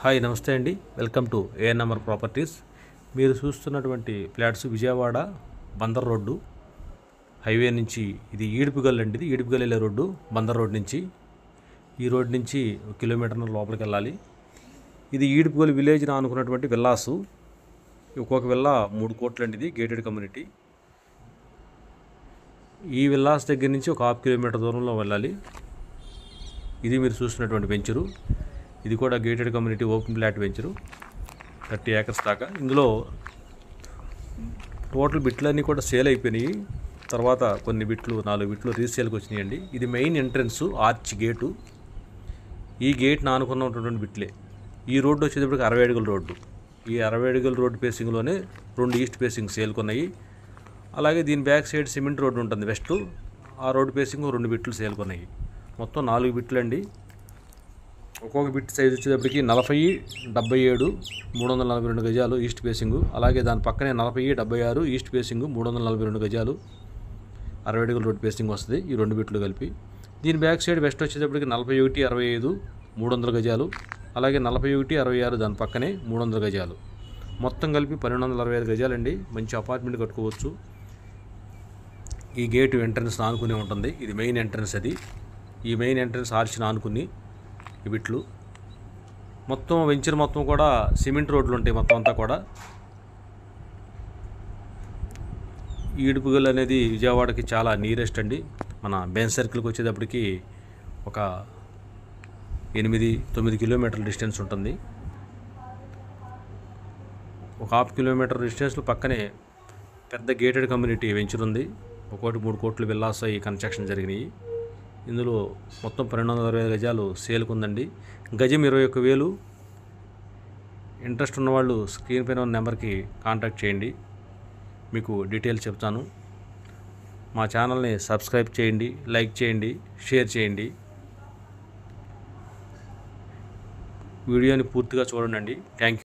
Hi నమస్తే అండి, welcome to ఏఎన్ఎంఆర్ properties. మీరు చూస్తున్నటువంటి flats Vijayawada Bandar road highway నుంచి, ఇది ఈడుపుగల్ అండి. ఇది ఈడుపుగల్ వెళ్ళే రోడ్డు బందర్ రోడ్ నుంచి. ఈ రోడ్ నుంచి 1 కిలోమీటర్ లోపలికి వెళ్ళాలి. ఇది ఈడుపుగల్ విలేజ్ అనుకున్నటువంటి విల్లాసు. ఒక్కొక్క విల్లా 3 కోట్లు అండి. ఇది గేటెడ్ కమ్యూనిటీ. ఈ విల్లాస్ దగ్గర నుంచి ఒక 1/2 కిలోమీటర్ దూరంలో వెళ్ళాలి. ఇది మీరు చూస్తున్నటువంటి వెంచరు. ఇది కూడా gated community open plot venture, 30 acres దాకా. ఇందులో టోటల్ బిట్లన్నీ కూడా సేల్ అయిపోయినాయి. తర్వాత కొన్ని బిట్లు 4 బిట్లు రీసేల్కి వచ్చినాయండి. ఇది మెయిన్ ఎంట్రన్స్ ఆర్చ్ గేటు. ఈ గేట్ ఆనుకున్నటువంటి బిట్లే. ఈ రోడ్డు వచ్చేటప్పటికి 60 అడుగుల రోడ్డు. ఈ 60 అడుగుల రోడ్డు ఫేసింగ్లోనే 2 ఈస్ట్ ఫేసింగ్ సేల్కి ఉన్నాయి. అలాగే దీని బ్యాక్ సైడ్ సిమెంట్ రోడ్డు ఉంటుంది వెస్ట్. ఆ రోడ్డు ఫేసింగ్ 2 బిట్లు సేల్కి ఉన్నాయి. మొత్తం 4 బిట్లు అండి. ఒక్కొక్క బిట్ సైజ్ వచ్చేటప్పటికి 40, 77, 342 గజాలు ఈస్ట్ ఫేసింగ్. అలాగే దాని పక్కనే 40, 76 ఈస్ట్ ఫేసింగ్ 342 గజాలు 60 అడుగుల రోడ్ ఫేసింగ్ వస్తుంది ఈ 2 బిట్లు కలిపి. దీని బ్యాక్ సైడ్ వెస్ట్ వచ్చేటప్పటికి 41, 65 300 గజాలు. అలాగే 41, 66 దాని పక్కనే 300 గజాలు. మొత్తం కలిపి 1265 గజాలండి. మంచి అపార్ట్మెంట్ కట్టుకోవచ్చు. ఈ గేటు ఎంట్రన్స్ ఆనుకునే ఉంటుంది. ఇది మెయిన్ ఎంట్రన్స్. అది ఈ మెయిన్ ఎంట్రన్స్ ఆర్చిని ఆనుకుని ఈ బిట్లు. మొత్తం వెంచర్ మొత్తం కూడా సిమెంట్ రోడ్లు ఉంటాయి. మొత్తం అంతా కూడా. ఈడుపుగల్ అనేది విజయవాడకి చాలా నియరెస్ట్ అండి. మన బెంజ్ సర్కిల్కి వచ్చేటప్పటికి ఒక 8-9 కిలోమీటర్ల డిస్టెన్స్ ఉంటుంది. ఒక 1/2 కిలోమీటర్ డిస్టెన్స్లో పక్కనే పెద్ద గేటెడ్ కమ్యూనిటీ వెంచర్ ఉంది. 3 కోట్లు విల్లాస్ అయ్యి కన్స్ట్రక్షన్ జరిగినాయి. ఇందులో మొత్తం 1265 గజాలు సేల్కి ఉందండి. గజం 21,000. ఇంట్రెస్ట్ ఉన్నవాళ్ళు స్క్రీన్ పైన ఉన్న నెంబర్కి కాంటాక్ట్ చేయండి, మీకు డీటెయిల్స్ చెప్తాను. మా ఛానల్ని సబ్స్క్రైబ్ చేయండి, లైక్ చేయండి, షేర్ చేయండి. వీడియోని పూర్తిగా చూడండి. Thank you.